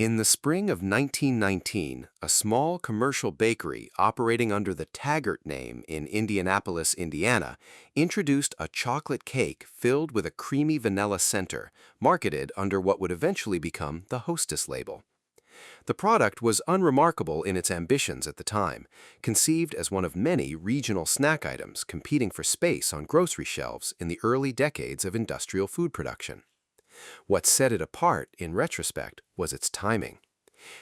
In the spring of 1919, a small commercial bakery operating under the Taggart name in Indianapolis, Indiana, introduced a chocolate cake filled with a creamy vanilla center, marketed under what would eventually become the Hostess label. The product was unremarkable in its ambitions at the time, conceived as one of many regional snack items competing for space on grocery shelves in the early decades of industrial food production. What set it apart, in retrospect, was its timing.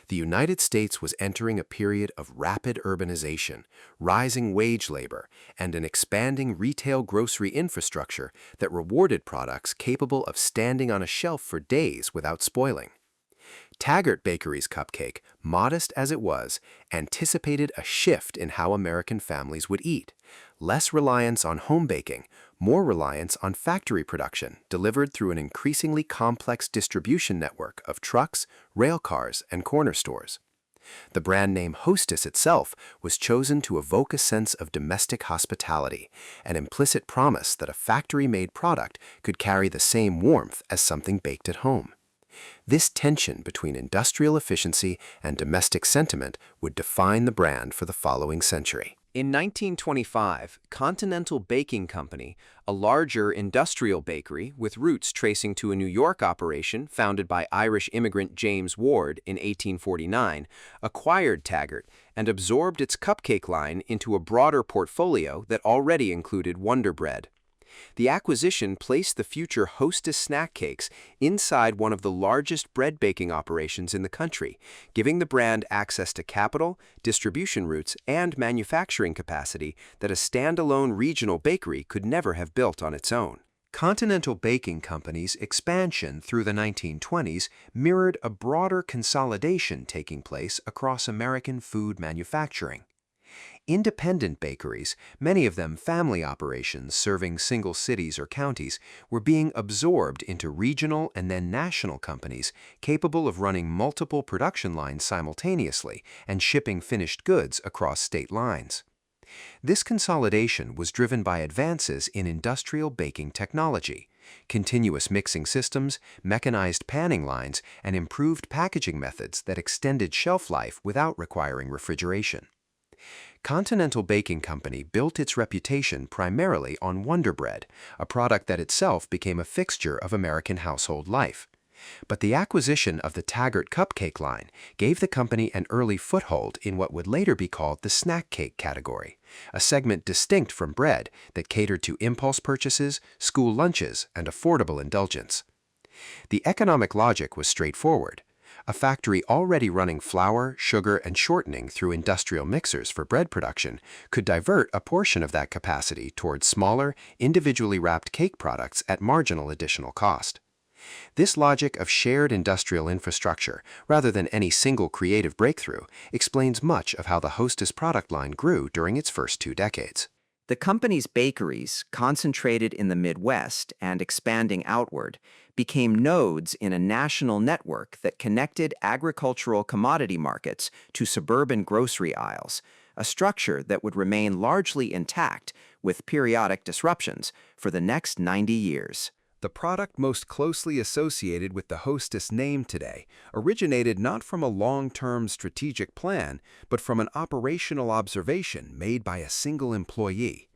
The United States was entering a period of rapid urbanization, rising wage labor, and an expanding retail grocery infrastructure that rewarded products capable of standing on a shelf for days without spoiling. Taggart Bakery's cupcake, modest as it was, anticipated a shift in how American families would eat. Less reliance on home baking, more reliance on factory production delivered through an increasingly complex distribution network of trucks, rail cars, and corner stores. The brand name Hostess itself was chosen to evoke a sense of domestic hospitality, an implicit promise that a factory-made product could carry the same warmth as something baked at home. This tension between industrial efficiency and domestic sentiment would define the brand for the following century. In 1925, Continental Baking Company, a larger industrial bakery with roots tracing to a New York operation founded by Irish immigrant James Ward in 1849, acquired Taggart and absorbed its cupcake line into a broader portfolio that already included Wonder Bread. The acquisition placed the future Hostess snack cakes inside one of the largest bread baking operations in the country, giving the brand access to capital, distribution routes, and manufacturing capacity that a standalone regional bakery could never have built on its own. Continental Baking Company's expansion through the 1920s mirrored a broader consolidation taking place across American food manufacturing. Independent bakeries, many of them family operations serving single cities or counties, were being absorbed into regional and then national companies capable of running multiple production lines simultaneously and shipping finished goods across state lines. This consolidation was driven by advances in industrial baking technology, continuous mixing systems, mechanized panning lines, and improved packaging methods that extended shelf life without requiring refrigeration. Continental Baking Company built its reputation primarily on Wonder Bread, a product that itself became a fixture of American household life. But the acquisition of the Taggart cupcake line gave the company an early foothold in what would later be called the snack cake category, a segment distinct from bread that catered to impulse purchases, school lunches, and affordable indulgence. The economic logic was straightforward. A factory already running flour, sugar, and shortening through industrial mixers for bread production could divert a portion of that capacity towards smaller, individually wrapped cake products at marginal additional cost. This logic of shared industrial infrastructure, rather than any single creative breakthrough, explains much of how the Hostess product line grew during its first 2 decades. The company's bakeries, concentrated in the Midwest and expanding outward, became nodes in a national network that connected agricultural commodity markets to suburban grocery aisles, a structure that would remain largely intact with periodic disruptions for the next 90 years. The product most closely associated with the Hostess name today originated not from a long-term strategic plan, but from an operational observation made by a single employee.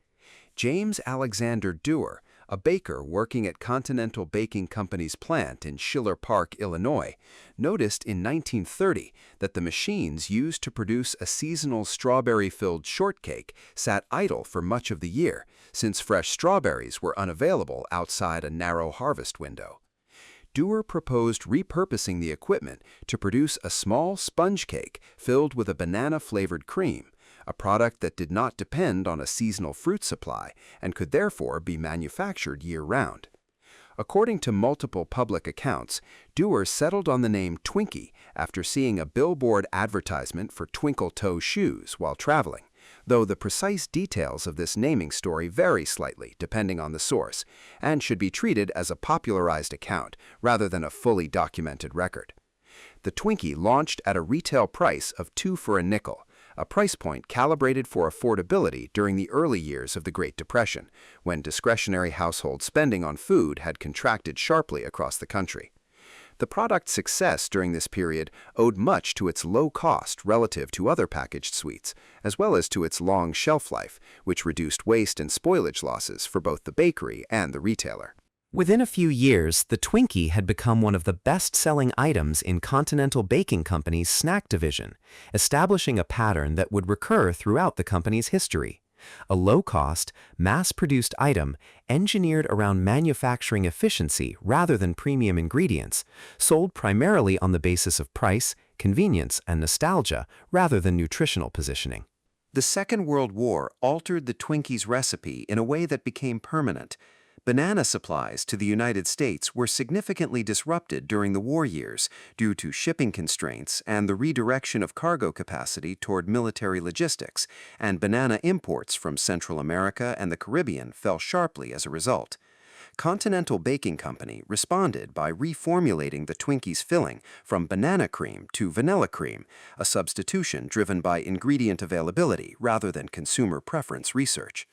James Alexander Dewar, a baker working at Continental Baking Company's plant in Schiller Park, Illinois, noticed in 1930 that the machines used to produce a seasonal strawberry-filled shortcake sat idle for much of the year, since fresh strawberries were unavailable outside a narrow harvest window. Dewar proposed repurposing the equipment to produce a small sponge cake filled with a banana-flavored cream, a product that did not depend on a seasonal fruit supply and could therefore be manufactured year-round. According to multiple public accounts, Dewar settled on the name Twinkie after seeing a billboard advertisement for twinkle-toe shoes while traveling, though the precise details of this naming story vary slightly depending on the source and should be treated as a popularized account rather than a fully documented record. The Twinkie launched at a retail price of 2 for a nickel, a price point calibrated for affordability during the early years of the Great Depression, when discretionary household spending on food had contracted sharply across the country. The product's success during this period owed much to its low cost relative to other packaged sweets, as well as to its long shelf life, which reduced waste and spoilage losses for both the bakery and the retailer. Within a few years, the Twinkie had become one of the best-selling items in Continental Baking Company's snack division, establishing a pattern that would recur throughout the company's history. A low-cost, mass-produced item engineered around manufacturing efficiency rather than premium ingredients, sold primarily on the basis of price, convenience, and nostalgia rather than nutritional positioning. The Second World War altered the Twinkie's recipe in a way that became permanent. Banana supplies to the United States were significantly disrupted during the war years due to shipping constraints and the redirection of cargo capacity toward military logistics, and banana imports from Central America and the Caribbean fell sharply as a result. Continental Baking Company responded by reformulating the Twinkie's filling from banana cream to vanilla cream, a substitution driven by ingredient availability rather than consumer preference research.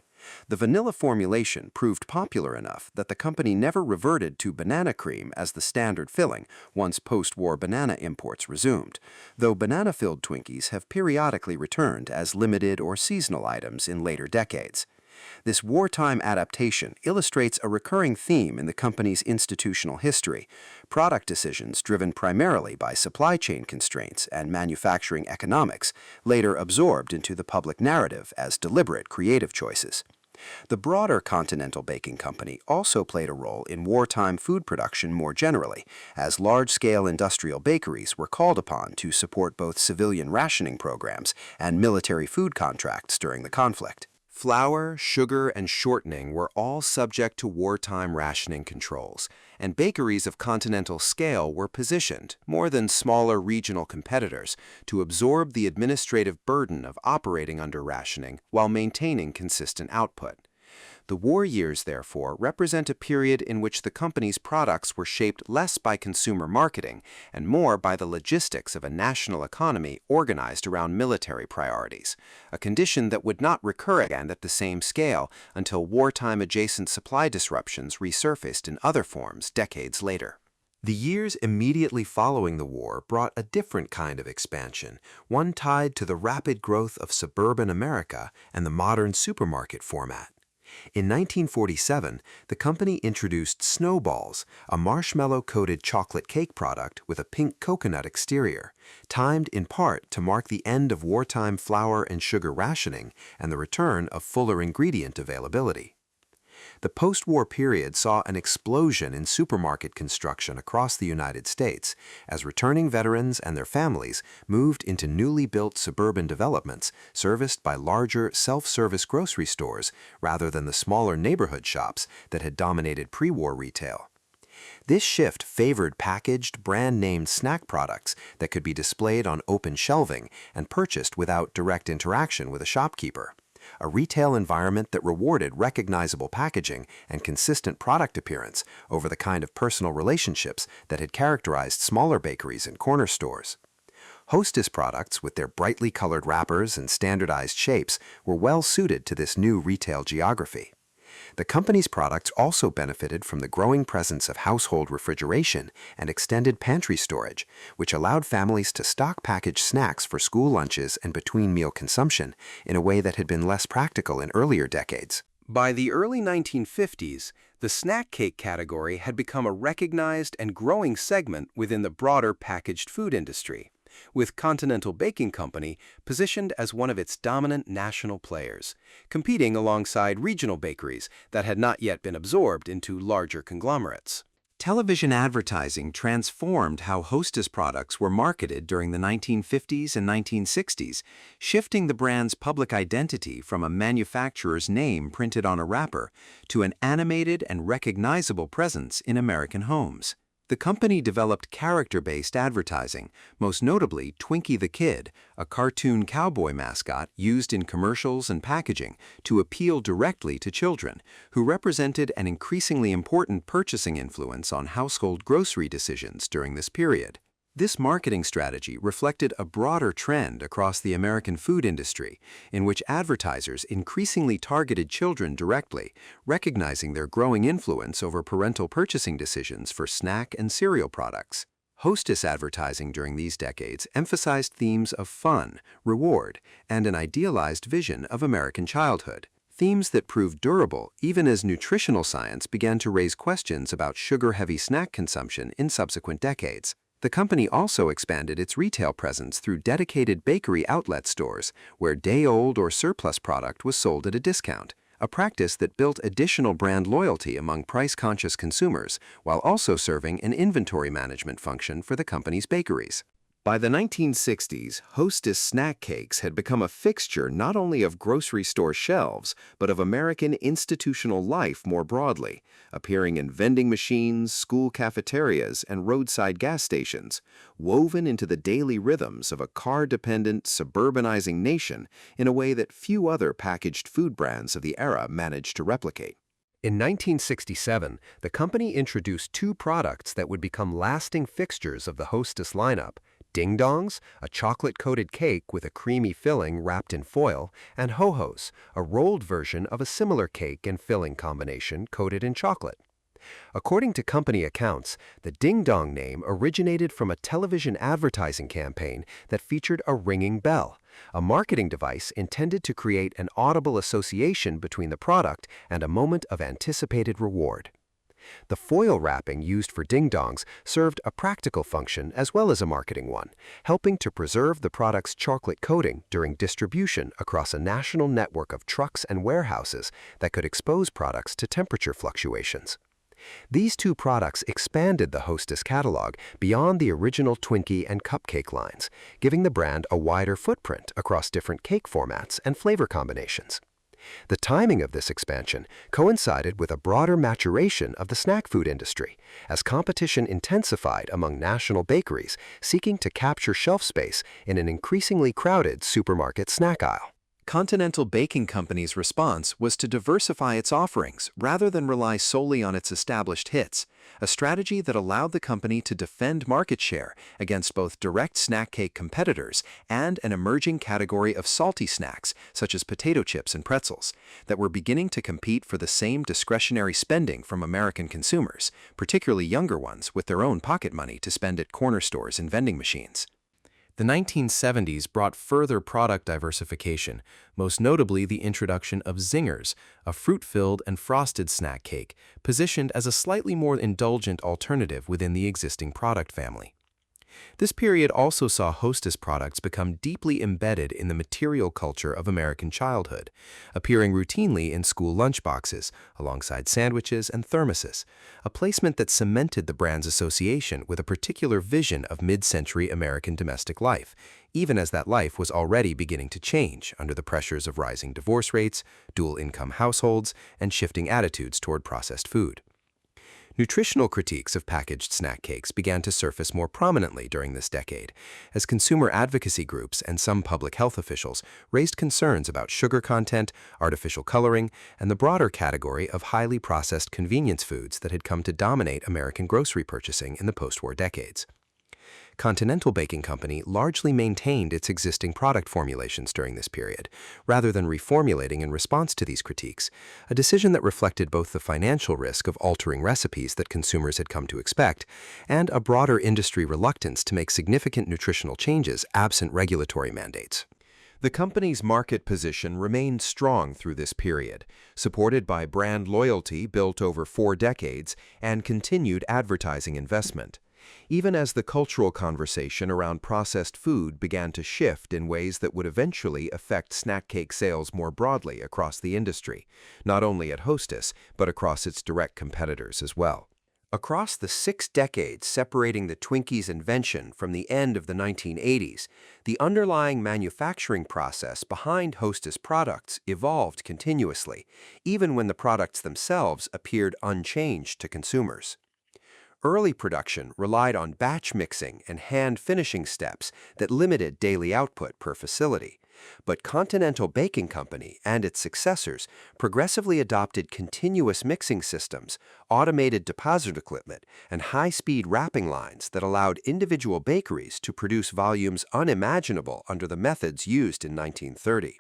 The vanilla formulation proved popular enough that the company never reverted to banana cream as the standard filling once post-war banana imports resumed, though banana-filled Twinkies have periodically returned as limited or seasonal items in later decades. This wartime adaptation illustrates a recurring theme in the company's institutional history: product decisions driven primarily by supply chain constraints and manufacturing economics, later absorbed into the public narrative as deliberate creative choices. The broader Continental Baking Company also played a role in wartime food production more generally, as large-scale industrial bakeries were called upon to support both civilian rationing programs and military food contracts during the conflict. Flour, sugar, and shortening were all subject to wartime rationing controls, and bakeries of continental scale were positioned, more than smaller regional competitors, to absorb the administrative burden of operating under rationing while maintaining consistent output. The war years, therefore, represent a period in which the company's products were shaped less by consumer marketing and more by the logistics of a national economy organized around military priorities, a condition that would not recur again at the same scale until wartime-adjacent supply disruptions resurfaced in other forms decades later. The years immediately following the war brought a different kind of expansion, one tied to the rapid growth of suburban America and the modern supermarket format. In 1947, the company introduced Sno Balls, a marshmallow-coated chocolate cake product with a pink coconut exterior, timed in part to mark the end of wartime flour and sugar rationing and the return of fuller ingredient availability. The post-war period saw an explosion in supermarket construction across the United States as returning veterans and their families moved into newly built suburban developments serviced by larger self-service grocery stores rather than the smaller neighborhood shops that had dominated pre-war retail. This shift favored packaged, brand-named snack products that could be displayed on open shelving and purchased without direct interaction with a shopkeeper, a retail environment that rewarded recognizable packaging and consistent product appearance over the kind of personal relationships that had characterized smaller bakeries and corner stores. Hostess products, with their brightly colored wrappers and standardized shapes, were well suited to this new retail geography. The company's products also benefited from the growing presence of household refrigeration and extended pantry storage, which allowed families to stock packaged snacks for school lunches and between meal consumption in a way that had been less practical in earlier decades. By the early 1950s, the snack cake category had become a recognized and growing segment within the broader packaged food industry, with Continental Baking Company positioned as one of its dominant national players, competing alongside regional bakeries that had not yet been absorbed into larger conglomerates. Television advertising transformed how Hostess products were marketed during the 1950s and 1960s, shifting the brand's public identity from a manufacturer's name printed on a wrapper to an animated and recognizable presence in American homes. The company developed character-based advertising, most notably Twinkie the Kid, a cartoon cowboy mascot used in commercials and packaging to appeal directly to children, who represented an increasingly important purchasing influence on household grocery decisions during this period. This marketing strategy reflected a broader trend across the American food industry, in which advertisers increasingly targeted children directly, recognizing their growing influence over parental purchasing decisions for snack and cereal products. Hostess advertising during these decades emphasized themes of fun, reward, and an idealized vision of American childhood. Themes that proved durable even as nutritional science began to raise questions about sugar-heavy snack consumption in subsequent decades. The company also expanded its retail presence through dedicated bakery outlet stores where day-old or surplus product was sold at a discount, a practice that built additional brand loyalty among price-conscious consumers while also serving an inventory management function for the company's bakeries. By the 1960s, Hostess snack cakes had become a fixture not only of grocery store shelves, but of American institutional life more broadly, appearing in vending machines, school cafeterias, and roadside gas stations, woven into the daily rhythms of a car-dependent, suburbanizing nation in a way that few other packaged food brands of the era managed to replicate. In 1967, the company introduced two products that would become lasting fixtures of the Hostess lineup: Ding Dongs, a chocolate-coated cake with a creamy filling wrapped in foil, and Ho-Hos, a rolled version of a similar cake and filling combination coated in chocolate. According to company accounts, the Ding Dong name originated from a television advertising campaign that featured a ringing bell, a marketing device intended to create an audible association between the product and a moment of anticipated reward. The foil wrapping used for Ding Dongs served a practical function as well as a marketing one, helping to preserve the product's chocolate coating during distribution across a national network of trucks and warehouses that could expose products to temperature fluctuations. These two products expanded the Hostess catalog beyond the original Twinkie and CupCake lines, giving the brand a wider footprint across different cake formats and flavor combinations. The timing of this expansion coincided with a broader maturation of the snack food industry, as competition intensified among national bakeries seeking to capture shelf space in an increasingly crowded supermarket snack aisle. Continental Baking Company's response was to diversify its offerings rather than rely solely on its established hits, a strategy that allowed the company to defend market share against both direct snack cake competitors and an emerging category of salty snacks, such as potato chips and pretzels, that were beginning to compete for the same discretionary spending from American consumers, particularly younger ones with their own pocket money to spend at corner stores and vending machines. The 1970s brought further product diversification, most notably the introduction of Zingers, a fruit-filled and frosted snack cake, positioned as a slightly more indulgent alternative within the existing product family. This period also saw Hostess products become deeply embedded in the material culture of American childhood, appearing routinely in school lunchboxes, alongside sandwiches and thermoses, a placement that cemented the brand's association with a particular vision of mid-century American domestic life, even as that life was already beginning to change under the pressures of rising divorce rates, dual-income households, and shifting attitudes toward processed food. Nutritional critiques of packaged snack cakes began to surface more prominently during this decade, as consumer advocacy groups and some public health officials raised concerns about sugar content, artificial coloring, and the broader category of highly processed convenience foods that had come to dominate American grocery purchasing in the post-war decades. Continental Baking Company largely maintained its existing product formulations during this period, rather than reformulating in response to these critiques, a decision that reflected both the financial risk of altering recipes that consumers had come to expect and a broader industry reluctance to make significant nutritional changes absent regulatory mandates. The company's market position remained strong through this period, supported by brand loyalty built over 4 decades and continued advertising investment. Even as the cultural conversation around processed food began to shift in ways that would eventually affect snack cake sales more broadly across the industry, not only at Hostess, but across its direct competitors as well. Across the 6 decades separating the Twinkies' invention from the end of the 1980s, the underlying manufacturing process behind Hostess products evolved continuously, even when the products themselves appeared unchanged to consumers. Early production relied on batch mixing and hand finishing steps that limited daily output per facility, but Continental Baking Company and its successors progressively adopted continuous mixing systems, automated deposit equipment, and high-speed wrapping lines that allowed individual bakeries to produce volumes unimaginable under the methods used in 1930.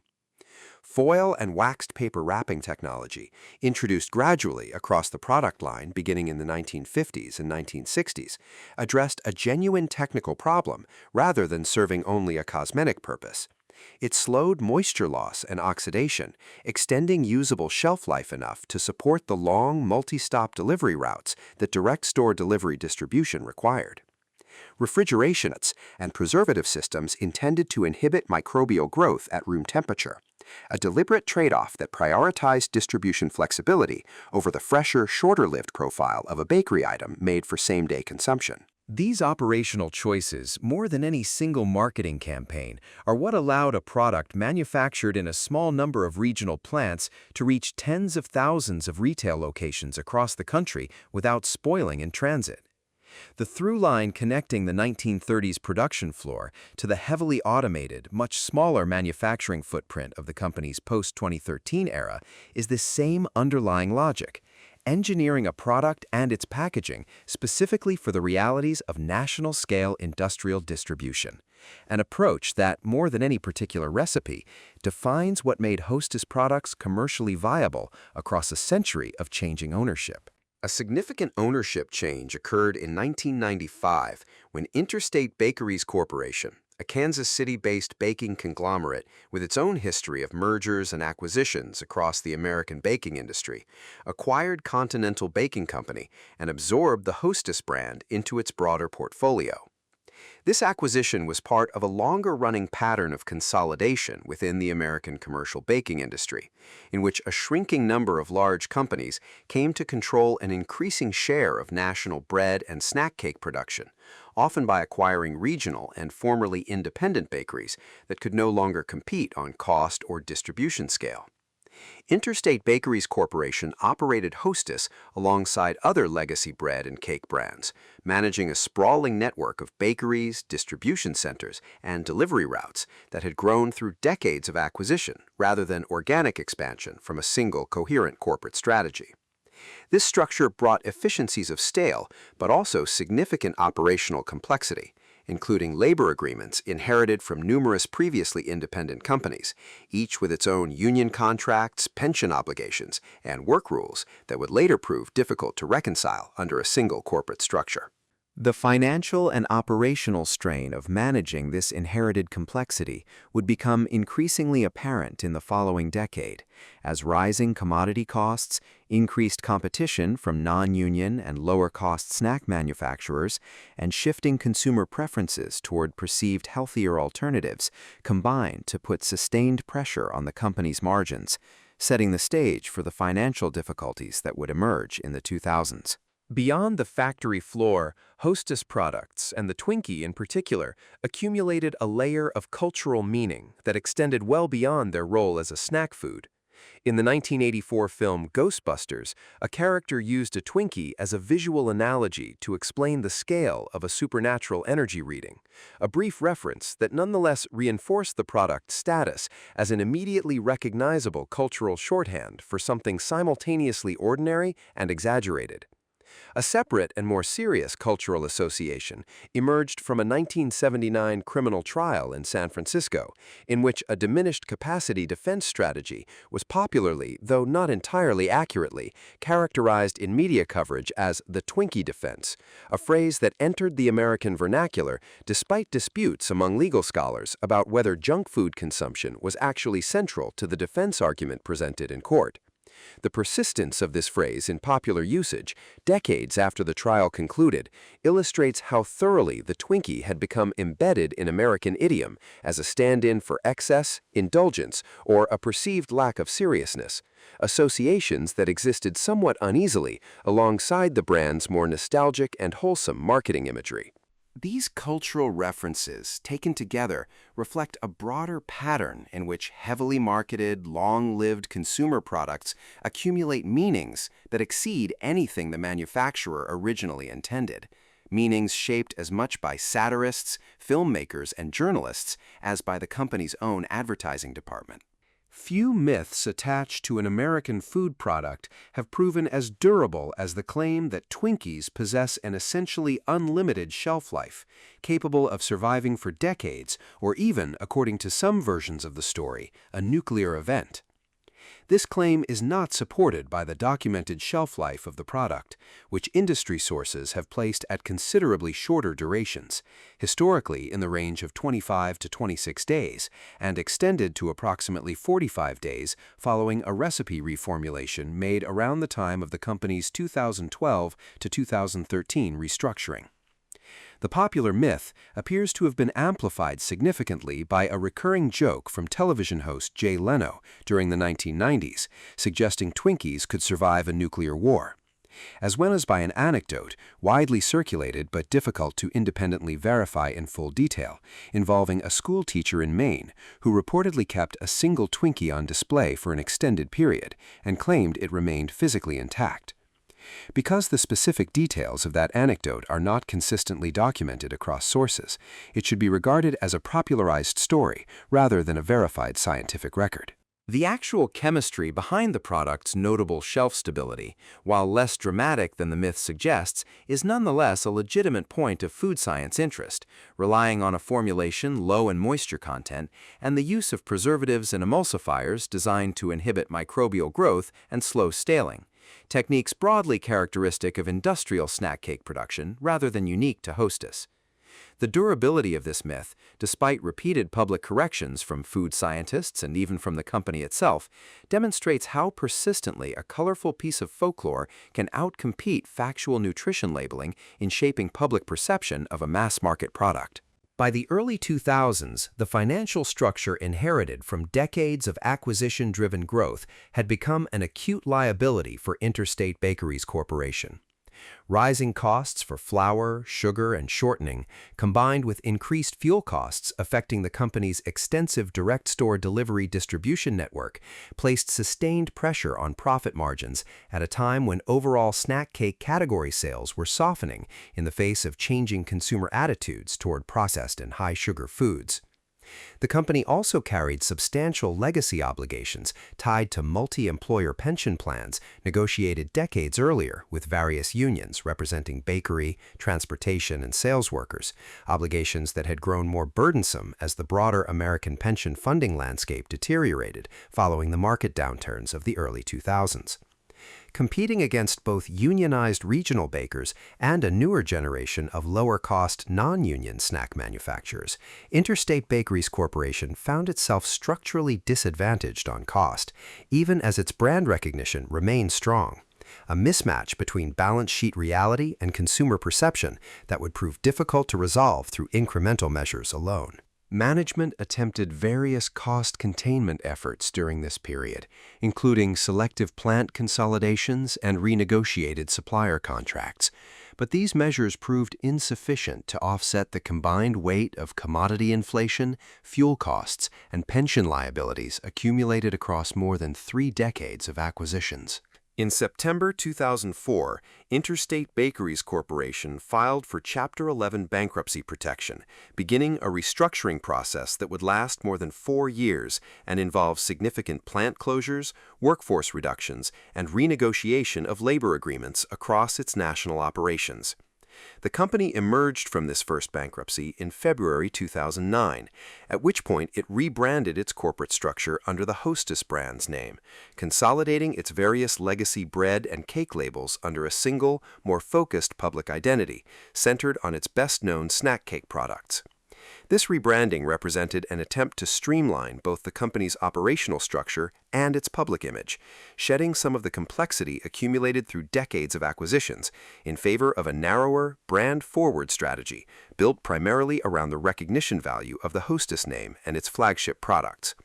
Foil and waxed paper wrapping technology, introduced gradually across the product line beginning in the 1950s and 1960s, addressed a genuine technical problem rather than serving only a cosmetic purpose. It slowed moisture loss and oxidation, extending usable shelf life enough to support the long, multi-stop delivery routes that direct store delivery distribution required. Refrigeration and preservative systems intended to inhibit microbial growth at room temperature, a deliberate trade-off that prioritized distribution flexibility over the fresher, shorter-lived profile of a bakery item made for same-day consumption. These operational choices, more than any single marketing campaign, are what allowed a product manufactured in a small number of regional plants to reach tens of thousands of retail locations across the country without spoiling in transit. The through line connecting the 1930s production floor to the heavily automated, much smaller manufacturing footprint of the company's post-2013 era is the same underlying logic: engineering a product and its packaging specifically for the realities of national-scale industrial distribution, an approach that, more than any particular recipe, defines what made Hostess products commercially viable across a century of changing ownership. A significant ownership change occurred in 1995 when Interstate Bakeries Corporation, a Kansas City-based baking conglomerate with its own history of mergers and acquisitions across the American baking industry, acquired Continental Baking Company and absorbed the Hostess brand into its broader portfolio. This acquisition was part of a longer-running pattern of consolidation within the American commercial baking industry, in which a shrinking number of large companies came to control an increasing share of national bread and snack cake production, often by acquiring regional and formerly independent bakeries that could no longer compete on cost or distribution scale. Interstate Bakeries Corporation operated Hostess alongside other legacy bread and cake brands, managing a sprawling network of bakeries, distribution centers, and delivery routes that had grown through decades of acquisition rather than organic expansion from a single coherent corporate strategy. This structure brought efficiencies of scale, but also significant operational complexity, including labor agreements inherited from numerous previously independent companies, each with its own union contracts, pension obligations, and work rules that would later prove difficult to reconcile under a single corporate structure. The financial and operational strain of managing this inherited complexity would become increasingly apparent in the following decade, as rising commodity costs, increased competition from non-union and lower-cost snack manufacturers, and shifting consumer preferences toward perceived healthier alternatives combined to put sustained pressure on the company's margins, setting the stage for the financial difficulties that would emerge in the 2000s. Beyond the factory floor, Hostess products, and the Twinkie in particular, accumulated a layer of cultural meaning that extended well beyond their role as a snack food. In the 1984 film Ghostbusters, a character used a Twinkie as a visual analogy to explain the scale of a supernatural energy reading, a brief reference that nonetheless reinforced the product's status as an immediately recognizable cultural shorthand for something simultaneously ordinary and exaggerated. A separate and more serious cultural association emerged from a 1979 criminal trial in San Francisco, in which a diminished capacity defense strategy was popularly, though not entirely accurately, characterized in media coverage as the Twinkie defense, a phrase that entered the American vernacular despite disputes among legal scholars about whether junk food consumption was actually central to the defense argument presented in court. The persistence of this phrase in popular usage, decades after the trial concluded, illustrates how thoroughly the Twinkie had become embedded in American idiom as a stand-in for excess, indulgence, or a perceived lack of seriousness, associations that existed somewhat uneasily alongside the brand's more nostalgic and wholesome marketing imagery. These cultural references, taken together, reflect a broader pattern in which heavily marketed, long-lived consumer products accumulate meanings that exceed anything the manufacturer originally intended, meanings shaped as much by satirists, filmmakers, and journalists as by the company's own advertising department. Few myths attached to an American food product have proven as durable as the claim that Twinkies possess an essentially unlimited shelf life, capable of surviving for decades or even, according to some versions of the story, a nuclear event. This claim is not supported by the documented shelf life of the product, which industry sources have placed at considerably shorter durations, historically in the range of 25 to 26 days, and extended to approximately 45 days following a recipe reformulation made around the time of the company's 2012 to 2013 restructuring. The popular myth appears to have been amplified significantly by a recurring joke from television host Jay Leno during the 1990s, suggesting Twinkies could survive a nuclear war, as well as by an anecdote widely circulated but difficult to independently verify in full detail, involving a school teacher in Maine who reportedly kept a single Twinkie on display for an extended period and claimed it remained physically intact. Because the specific details of that anecdote are not consistently documented across sources, it should be regarded as a popularized story rather than a verified scientific record. The actual chemistry behind the product's notable shelf stability, while less dramatic than the myth suggests, is nonetheless a legitimate point of food science interest, relying on a formulation low in moisture content and the use of preservatives and emulsifiers designed to inhibit microbial growth and slow staling, techniques broadly characteristic of industrial snack cake production rather than unique to Hostess. The durability of this myth, despite repeated public corrections from food scientists and even from the company itself, demonstrates how persistently a colorful piece of folklore can outcompete factual nutrition labeling in shaping public perception of a mass-market product. By the early 2000s, the financial structure inherited from decades of acquisition-driven growth had become an acute liability for Interstate Bakeries Corporation. Rising costs for flour, sugar, and shortening, combined with increased fuel costs affecting the company's extensive direct store delivery distribution network, placed sustained pressure on profit margins at a time when overall snack cake category sales were softening in the face of changing consumer attitudes toward processed and high-sugar foods. The company also carried substantial legacy obligations tied to multi-employer pension plans negotiated decades earlier with various unions representing bakery, transportation, and sales workers, obligations that had grown more burdensome as the broader American pension funding landscape deteriorated following the market downturns of the early 2000s. Competing against both unionized regional bakers and a newer generation of lower-cost non-union snack manufacturers, Interstate Bakeries Corporation found itself structurally disadvantaged on cost, even as its brand recognition remained strong, a mismatch between balance sheet reality and consumer perception that would prove difficult to resolve through incremental measures alone. Management attempted various cost containment efforts during this period, including selective plant consolidations and renegotiated supplier contracts, but these measures proved insufficient to offset the combined weight of commodity inflation, fuel costs, and pension liabilities accumulated across more than 3 decades of acquisitions. In September 2004, Interstate Bakeries Corporation filed for Chapter 11 bankruptcy protection, beginning a restructuring process that would last more than 4 years and involve significant plant closures, workforce reductions, and renegotiation of labor agreements across its national operations. The company emerged from this first bankruptcy in February 2009, at which point it rebranded its corporate structure under the Hostess Brands name, consolidating its various legacy bread and cake labels under a single, more focused public identity, centered on its best-known snack cake products. This rebranding represented an attempt to streamline both the company's operational structure and its public image, shedding some of the complexity accumulated through decades of acquisitions in favor of a narrower, brand-forward strategy built primarily around the recognition value of the Hostess name and its flagship products.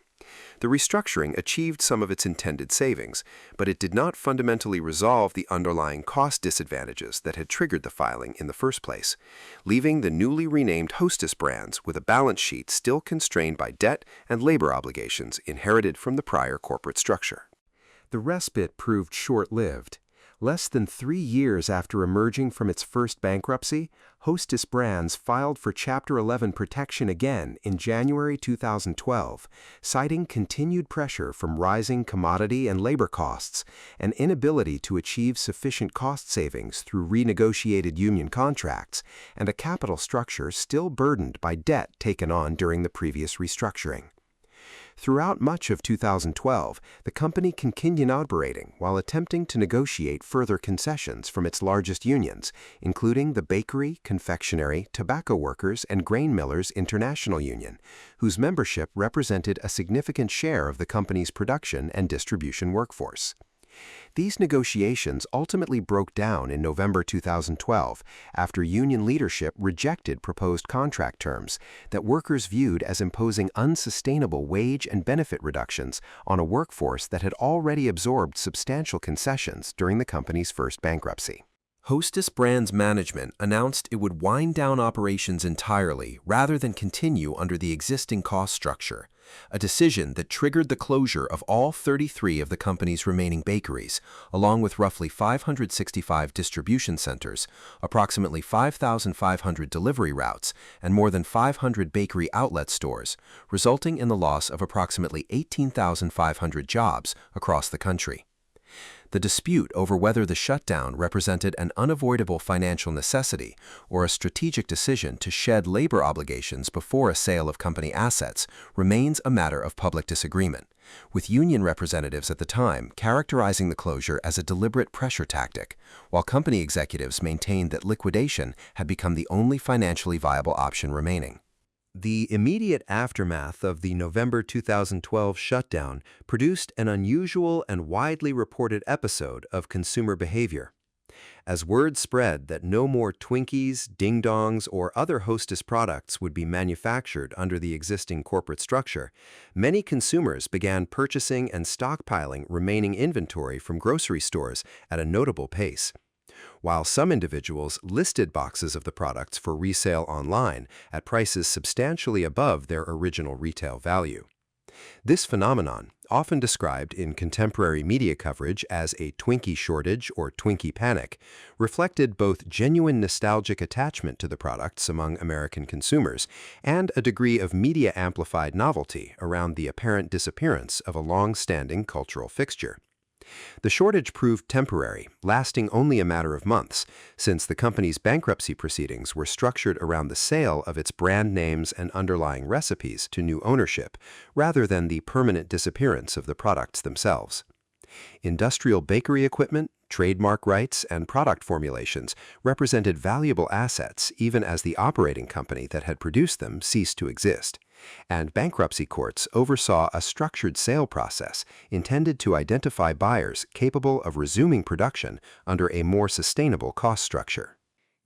The restructuring achieved some of its intended savings, but it did not fundamentally resolve the underlying cost disadvantages that had triggered the filing in the first place, leaving the newly renamed Hostess Brands with a balance sheet still constrained by debt and labor obligations inherited from the prior corporate structure. The respite proved short-lived. Less than 3 years after emerging from its first bankruptcy, Hostess Brands filed for Chapter 11 protection again in January 2012, citing continued pressure from rising commodity and labor costs, an inability to achieve sufficient cost savings through renegotiated union contracts, and a capital structure still burdened by debt taken on during the previous restructuring. Throughout much of 2012, the company continued operating while attempting to negotiate further concessions from its largest unions, including the Bakery, Confectionery, Tobacco Workers, and Grain Millers International Union, whose membership represented a significant share of the company's production and distribution workforce. These negotiations ultimately broke down in November 2012 after union leadership rejected proposed contract terms that workers viewed as imposing unsustainable wage and benefit reductions on a workforce that had already absorbed substantial concessions during the company's first bankruptcy. Hostess Brands management announced it would wind down operations entirely rather than continue under the existing cost structure, a decision that triggered the closure of all 33 of the company's remaining bakeries, along with roughly 565 distribution centers, approximately 5,500 delivery routes, and more than 500 bakery outlet stores, resulting in the loss of approximately 18,500 jobs across the country. The dispute over whether the shutdown represented an unavoidable financial necessity or a strategic decision to shed labor obligations before a sale of company assets remains a matter of public disagreement, with union representatives at the time characterizing the closure as a deliberate pressure tactic, while company executives maintained that liquidation had become the only financially viable option remaining. The immediate aftermath of the November 2012 shutdown produced an unusual and widely reported episode of consumer behavior. As word spread that no more Twinkies, Ding Dongs, or other Hostess products would be manufactured under the existing corporate structure, many consumers began purchasing and stockpiling remaining inventory from grocery stores at a notable pace, while some individuals listed boxes of the products for resale online at prices substantially above their original retail value. This phenomenon, often described in contemporary media coverage as a Twinkie shortage or Twinkie panic, reflected both genuine nostalgic attachment to the products among American consumers and a degree of media-amplified novelty around the apparent disappearance of a long-standing cultural fixture. The shortage proved temporary, lasting only a matter of months, since the company's bankruptcy proceedings were structured around the sale of its brand names and underlying recipes to new ownership, rather than the permanent disappearance of the products themselves. Industrial bakery equipment, trademark rights, and product formulations represented valuable assets even as the operating company that had produced them ceased to exist, and bankruptcy courts oversaw a structured sale process intended to identify buyers capable of resuming production under a more sustainable cost structure.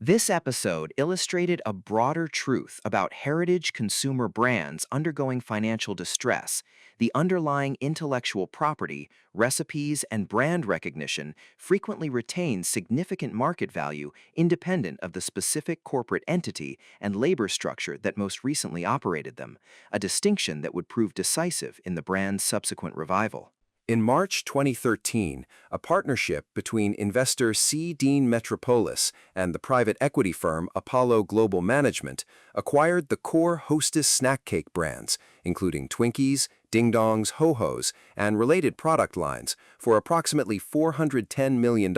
This episode illustrated a broader truth about heritage consumer brands undergoing financial distress. The underlying intellectual property, recipes, and brand recognition frequently retain significant market value independent of the specific corporate entity and labor structure that most recently operated them, a distinction that would prove decisive in the brand's subsequent revival. In March 2013, a partnership between investor C. Dean Metropoulos and the private equity firm Apollo Global Management acquired the core Hostess snack cake brands, including Twinkies, Ding Dongs, Ho-Hos, and related product lines, for approximately $410 million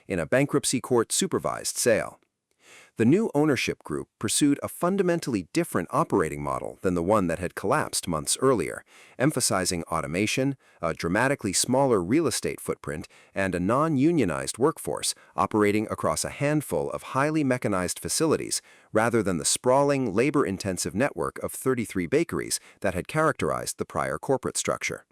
in a bankruptcy court-supervised sale. The new ownership group pursued a fundamentally different operating model than the one that had collapsed months earlier, emphasizing automation, a dramatically smaller real estate footprint, and a non-unionized workforce operating across a handful of highly mechanized facilities rather than the sprawling, labor-intensive network of 33 bakeries that had characterized the prior corporate structure.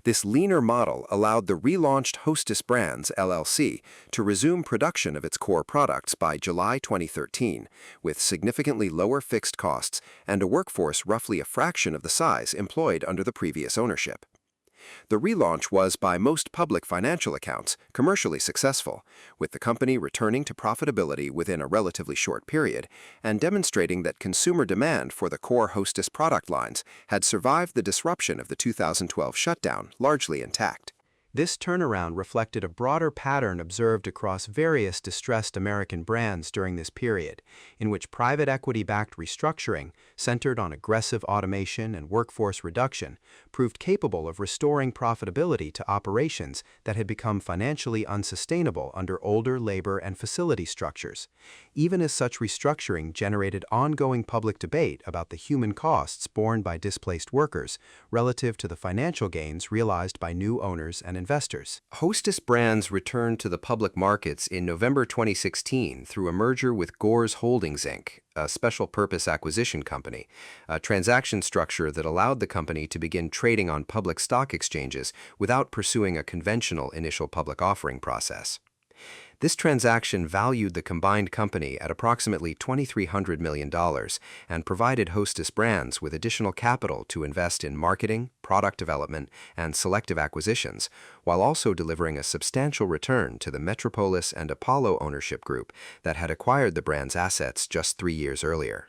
This leaner model allowed the relaunched Hostess Brands, LLC, to resume production of its core products by July 2013, with significantly lower fixed costs and a workforce roughly a fraction of the size employed under the previous ownership. The relaunch was, by most public financial accounts, commercially successful, with the company returning to profitability within a relatively short period and demonstrating that consumer demand for the core Hostess product lines had survived the disruption of the 2012 shutdown largely intact. This turnaround reflected a broader pattern observed across various distressed American brands during this period, in which private equity-backed restructuring, centered on aggressive automation and workforce reduction, proved capable of restoring profitability to operations that had become financially unsustainable under older labor and facility structures, even as such restructuring generated ongoing public debate about the human costs borne by displaced workers relative to the financial gains realized by new owners and investors. Hostess Brands returned to the public markets in November 2016 through a merger with Gores Holdings, Inc., a special-purpose acquisition company, a transaction structure that allowed the company to begin trading on public stock exchanges without pursuing a conventional initial public offering process. This transaction valued the combined company at approximately $2,300 million and provided Hostess Brands with additional capital to invest in marketing, product development, and selective acquisitions, while also delivering a substantial return to the Metropoulos and Apollo ownership group that had acquired the brand's assets just 3 years earlier.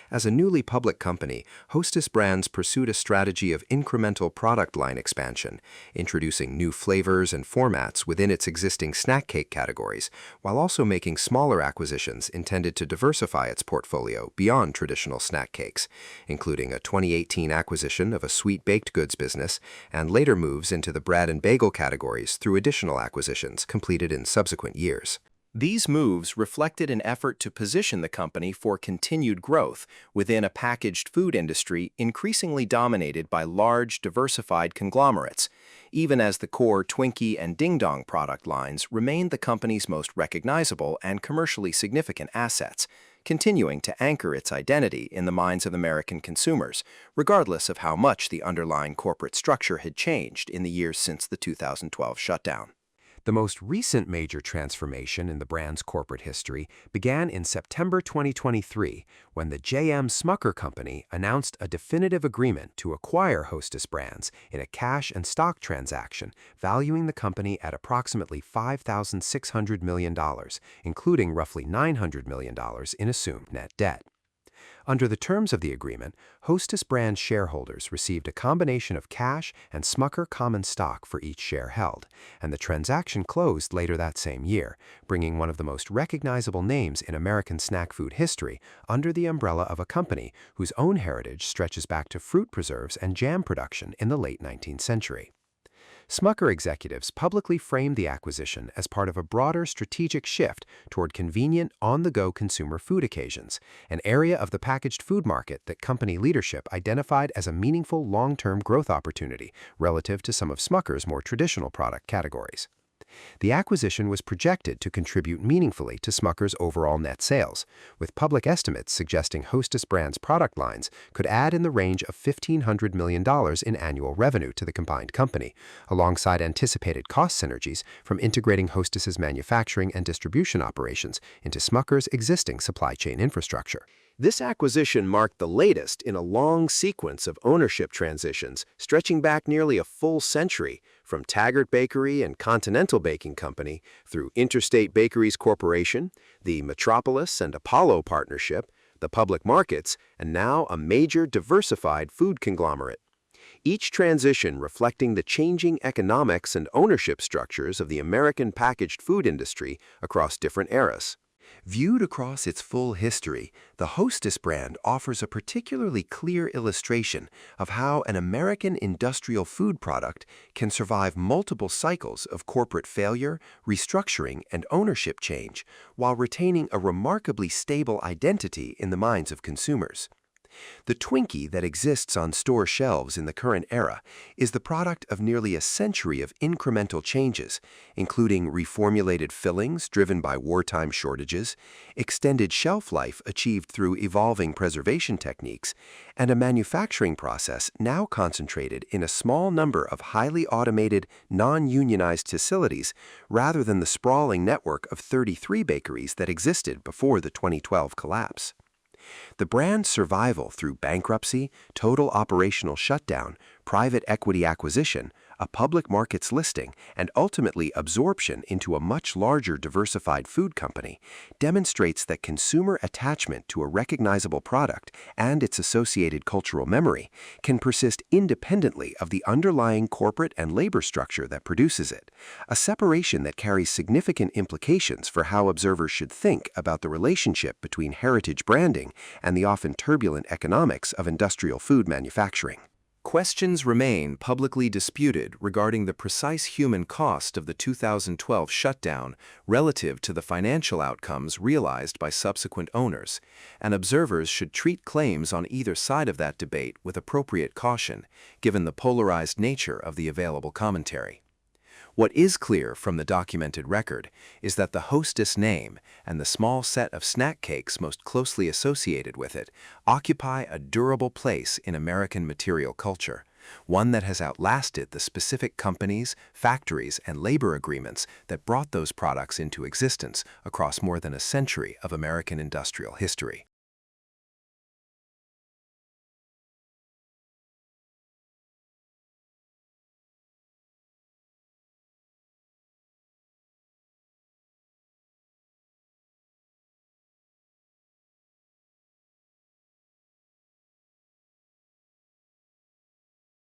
As a newly public company, Hostess Brands pursued a strategy of incremental product line expansion, introducing new flavors and formats within its existing snack cake categories, while also making smaller acquisitions intended to diversify its portfolio beyond traditional snack cakes, including a 2018 acquisition of a sweet baked goods business and later moves into the bread and bagel categories through additional acquisitions completed in subsequent years. These moves reflected an effort to position the company for continued growth within a packaged food industry increasingly dominated by large, diversified conglomerates, even as the core Twinkie and Ding Dong product lines remained the company's most recognizable and commercially significant assets, continuing to anchor its identity in the minds of American consumers, regardless of how much the underlying corporate structure had changed in the years since the 2012 shutdown. The most recent major transformation in the brand's corporate history began in September 2023 when the J.M. Smucker Company announced a definitive agreement to acquire Hostess Brands in a cash and stock transaction valuing the company at approximately $5,600 million, including roughly $900 million in assumed net debt. Under the terms of the agreement, Hostess Brands shareholders received a combination of cash and Smucker common stock for each share held, and the transaction closed later that same year, bringing one of the most recognizable names in American snack food history under the umbrella of a company whose own heritage stretches back to fruit preserves and jam production in the late 19th century. Smucker executives publicly framed the acquisition as part of a broader strategic shift toward convenient, on-the-go consumer food occasions, an area of the packaged food market that company leadership identified as a meaningful long-term growth opportunity relative to some of Smucker's more traditional product categories. The acquisition was projected to contribute meaningfully to Smucker's overall net sales, with public estimates suggesting Hostess Brands product lines could add in the range of $1,500 million in annual revenue to the combined company, alongside anticipated cost synergies from integrating Hostess's manufacturing and distribution operations into Smucker's existing supply chain infrastructure. This acquisition marked the latest in a long sequence of ownership transitions stretching back nearly a full century, from Taggart Bakery and Continental Baking Company through Interstate Bakeries Corporation, the Metropoulos and Apollo partnership, the public markets, and now a major diversified food conglomerate. Each transition reflecting the changing economics and ownership structures of the American packaged food industry across different eras. Viewed across its full history, the Hostess brand offers a particularly clear illustration of how an American industrial food product can survive multiple cycles of corporate failure, restructuring, and ownership change, while retaining a remarkably stable identity in the minds of consumers. The Twinkie that exists on store shelves in the current era is the product of nearly a century of incremental changes, including reformulated fillings driven by wartime shortages, extended shelf life achieved through evolving preservation techniques, and a manufacturing process now concentrated in a small number of highly automated, non-unionized facilities rather than the sprawling network of 33 bakeries that existed before the 2012 collapse. The brand's survival through bankruptcy, total operational shutdown, private equity acquisition, a public markets listing, and ultimately absorption into a much larger diversified food company, demonstrates that consumer attachment to a recognizable product and its associated cultural memory can persist independently of the underlying corporate and labor structure that produces it, a separation that carries significant implications for how observers should think about the relationship between heritage branding and the often turbulent economics of industrial food manufacturing. Questions remain publicly disputed regarding the precise human cost of the 2012 shutdown relative to the financial outcomes realized by subsequent owners, and observers should treat claims on either side of that debate with appropriate caution, given the polarized nature of the available commentary. What is clear from the documented record is that the Hostess name and the small set of snack cakes most closely associated with it occupy a durable place in American material culture, one that has outlasted the specific companies, factories, and labor agreements that brought those products into existence across more than a century of American industrial history.